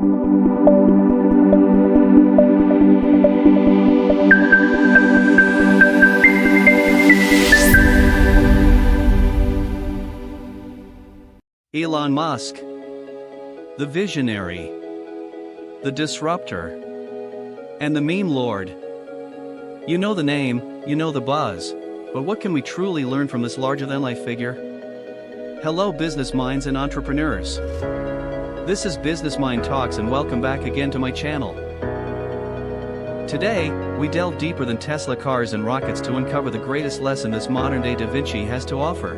Elon Musk, the visionary, the disruptor, and the meme lord. You know the name, you know the buzz, but what can we truly learn from this larger-than-life figure? Hello business minds and entrepreneurs. This is Business Mind Talks and welcome back again to my channel. Today, we delve deeper than Tesla cars and rockets to uncover the greatest lesson this modern-day Da Vinci has to offer.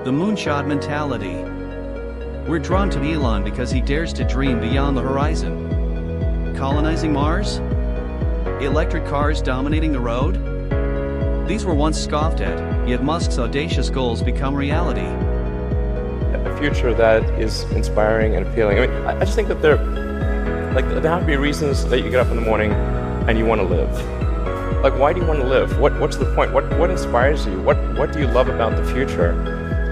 The moonshot mentality. We're drawn to Elon because he dares to dream beyond the horizon. Colonizing Mars? Electric cars dominating the road? These were once scoffed at, yet Musk's audacious goals become reality. A future that is inspiring and appealing. I mean, I just think that there have to be reasons that you get up in the morning and you want to live. Like, why do you want to live? What's the point? What inspires you? What do you love about the future?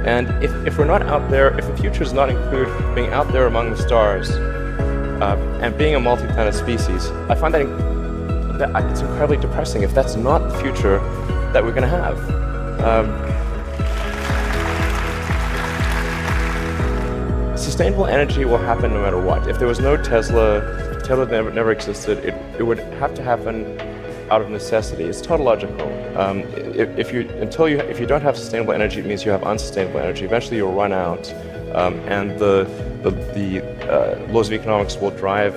And if we're not out there, if the future does not include being out there among the stars and being a multi-planet species, I find that it's incredibly depressing if that's not the future that we're going to have. Sustainable energy will happen no matter what. If there was no Tesla, if Tesla never existed, it would have to happen out of necessity. It's tautological. If you don't have sustainable energy, it means you have unsustainable energy. Eventually, you'll run out, and the laws of economics will drive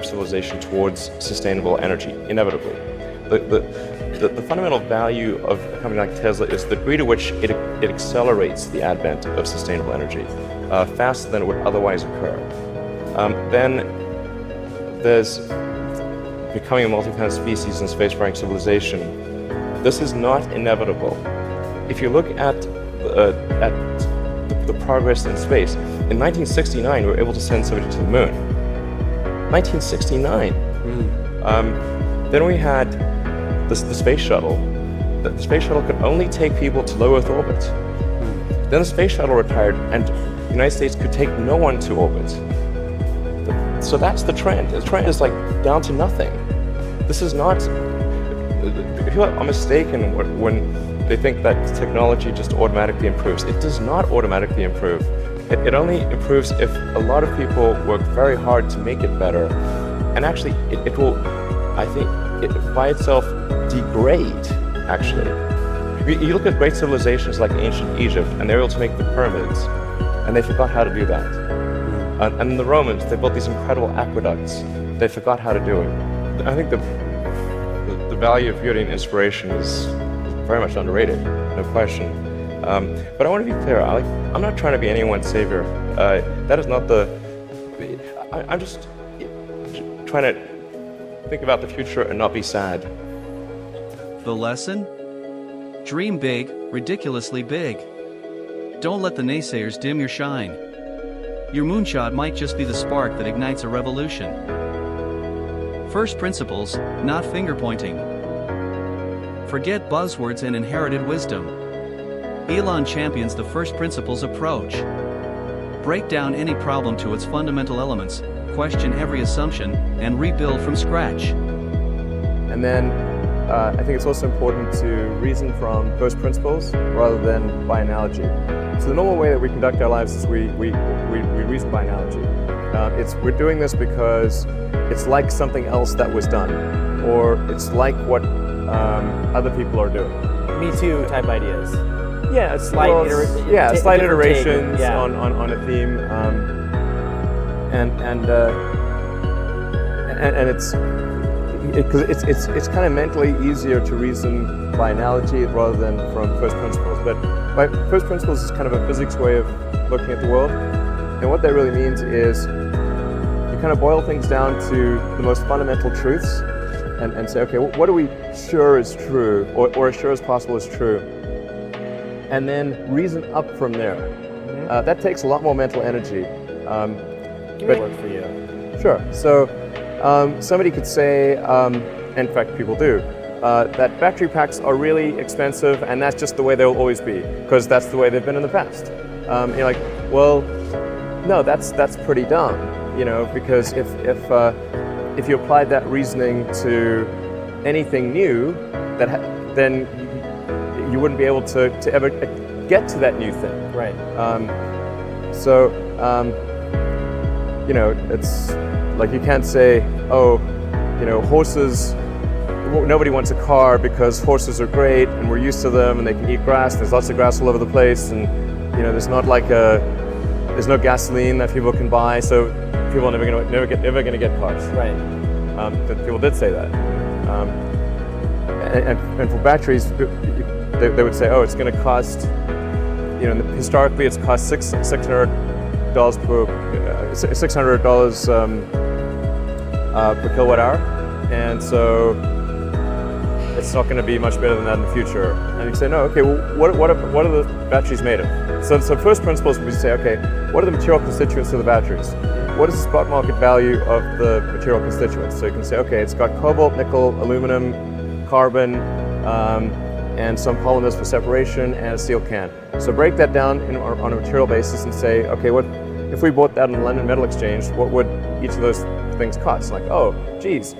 civilization towards sustainable energy inevitably. The fundamental value of a company like Tesla is the degree to which it accelerates the advent of sustainable energy faster than it would otherwise occur. Then there's becoming a multi-planet species and spacefaring civilization. This is not inevitable. If you look at the progress in space, in 1969 we were able to send somebody to the moon. 1969. Then we had the space shuttle. The space shuttle could only take people to low Earth orbit. Then the space shuttle retired, and the United States could take no one to orbit. So that's the trend. The trend is like down to nothing. This is not. People are mistaken when they think that technology just automatically improves. It does not automatically improve. It only improves if a lot of people work very hard to make it better. And actually, it will, I think, by itself degrade, actually. You look at great civilizations like ancient Egypt, and they were able to make the pyramids, and they forgot how to do that. And the Romans, they built these incredible aqueducts. They forgot how to do it. I think the value of beauty and inspiration is very much underrated, no question. But I want to be clear, I'm not trying to be anyone's savior. That is not I'm just trying to think about the future and not be sad. The lesson? Dream big, ridiculously big. Don't let the naysayers dim your shine. Your moonshot might just be the spark that ignites a revolution. First principles, not finger-pointing. Forget buzzwords and inherited wisdom. Elon champions the first principles approach. Break down any problem to its fundamental elements, question every assumption, and rebuild from scratch. And then I think it's also important to reason from first principles rather than by analogy. So the normal way that we conduct our lives is we reason by analogy. We're doing this because it's like something else that was done, or it's like what other people are doing. Me Too type ideas. Yeah, slight iterations on a theme, it's kind of mentally easier to reason by analogy rather than from first principles. But by first principles is kind of a physics way of looking at the world, and what that really means is you kind of boil things down to the most fundamental truths and say, okay, what are we sure is true, or as sure as possible is true, and then reason up from there. Mm-hmm. That takes a lot more mental energy. Give me work for you. Sure. So somebody could say, in fact people do, that battery packs are really expensive and that's just the way they'll always be, because that's the way they've been in the past. You're like, well, no, that's pretty dumb, because if you applied that reasoning to anything new, then you wouldn't be able to ever get to that new thing. Right. It's like you can't say, horses. Nobody wants a car because horses are great and we're used to them and they can eat grass. And there's lots of grass all over the place, and there's no gasoline that people can buy, so people are never gonna get cars. Right. People did say that. And for batteries, they would say, it's going to cost. Historically, it's cost $600 per kilowatt hour, and so it's not going to be much better than that in the future. And you say, no, okay, well, what are the batteries made of? So first principles, we say, okay, what are the material constituents of the batteries? What is the spot market value of the material constituents? So you can say, okay, it's got cobalt, nickel, aluminum, carbon, and some polymers for separation, and a steel can. So break that down on a material basis and say, okay, what if we bought that on the London Metal Exchange, what would each of those things cost? Like, it's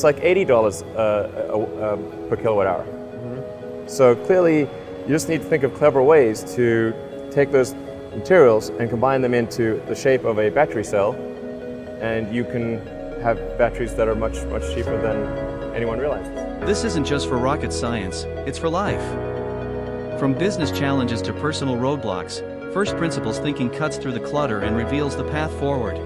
like $80 per kilowatt hour. Mm-hmm. So clearly, you just need to think of clever ways to take those materials and combine them into the shape of a battery cell, and you can have batteries that are much, much cheaper than anyone realizes. This isn't just for rocket science, it's for life. From business challenges to personal roadblocks, first principles thinking cuts through the clutter and reveals the path forward.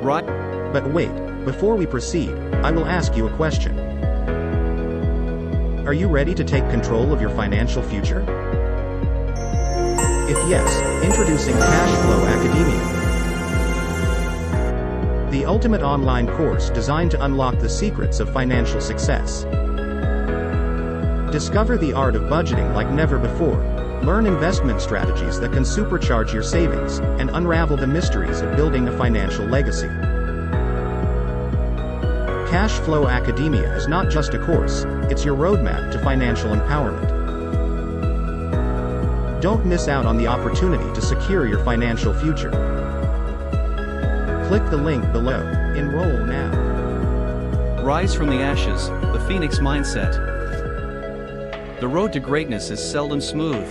Right. But wait, before we proceed, I will ask you a question. Are you ready to take control of your financial future? If yes, introducing Cash Flow Academia. The ultimate online course designed to unlock the secrets of financial success. Discover the art of budgeting like never before. Learn investment strategies that can supercharge your savings, and unravel the mysteries of building a financial legacy. Cash Flow Academia is not just a course, it's your roadmap to financial empowerment. Don't miss out on the opportunity to secure your financial future. Click the link below. Enroll now. Rise from the ashes, the Phoenix mindset. The road to greatness is seldom smooth.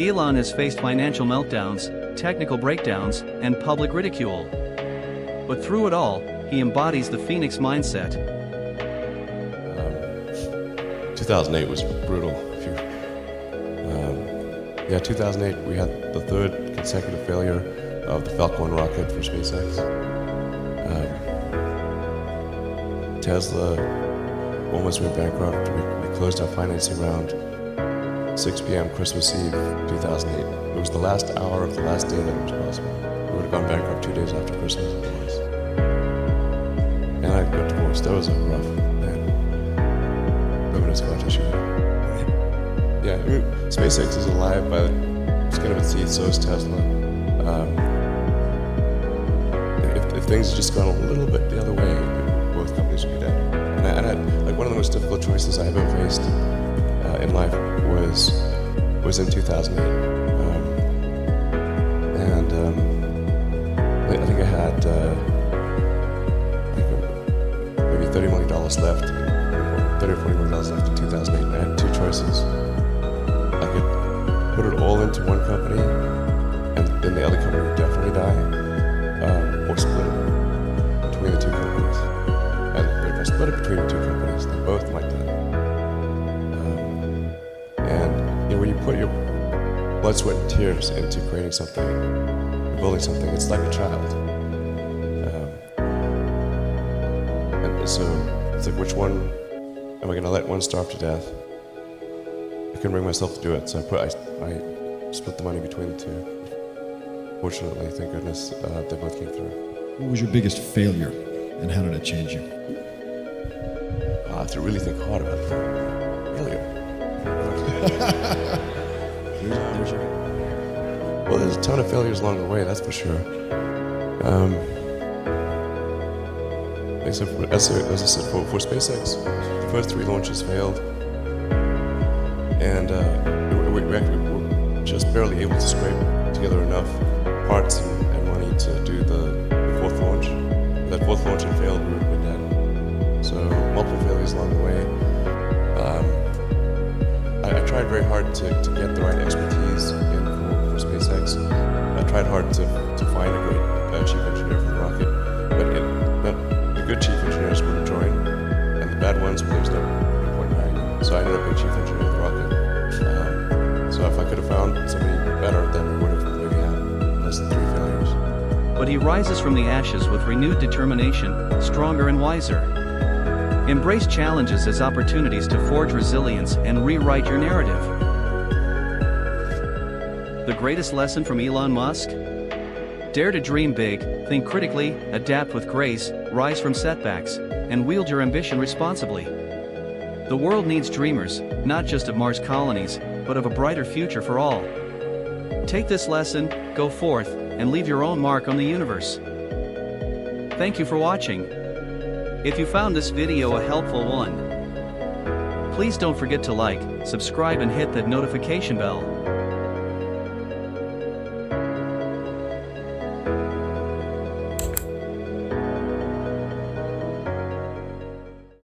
Elon has faced financial meltdowns, technical breakdowns, and public ridicule. But through it all, he embodies the Phoenix mindset. 2008 was brutal. 2008 we had the third consecutive failure of the Falcon rocket for SpaceX. Tesla almost went bankrupt. We closed our financing round 6 p.m. Christmas Eve 2008. It was the last hour of the last day that it was possible. We would have gone bankrupt 2 days after Christmas. It was. And I got divorced. That was a rough and women's scar tissue. Yeah, I mean, SpaceX is alive by the skin of its teeth, so is Tesla. If things had just gone a little bit the other way, both companies would be dead. And I like one of the most difficult choices I ever faced in life was in 2008. I think I had maybe $30 million left, $30 or $40 million left in 2008, and I had 2 choices. I could put it all into one company, and then the other company would definitely die, or split it between the 2 companies. And if I split it between the 2 companies, they both might die. And when you put your blood, sweat, and tears into creating something, building something, it's like a child. And so it's like, which one am I going to let one starve to death? I couldn't bring myself to do it, so I split the money between the 2. Fortunately, thank goodness, they both came through. What was your biggest failure, and how did it change you? I have to really think hard about that. Failure. Well, there's a ton of failures along the way, that's for sure. Except for, as I said, for SpaceX, the first 3 launches failed, and we actually were just barely able to scrape together enough parts and money to do the fourth launch. That fourth launch had failed, we were dead. So multiple failures along the way. I tried very hard to get the right expertise in for SpaceX. I tried hard to find a great chief engineer for the rocket, but the good chief engineers wouldn't join, and the bad ones, well, there's no point in hiring. So I ended up being chief engineer of the rocket. So if I could have found somebody better, then we would have maybe had less than 3 failures. But he rises from the ashes with renewed determination, stronger and wiser. Embrace challenges as opportunities to forge resilience and rewrite your narrative. The greatest lesson from Elon Musk? Dare to dream big, think critically, adapt with grace, rise from setbacks, and wield your ambition responsibly. The world needs dreamers, not just of Mars colonies, but of a brighter future for all. Take this lesson, go forth, and leave your own mark on the universe. Thank you for watching. If you found this video a helpful one, please don't forget to like, subscribe and hit that notification bell.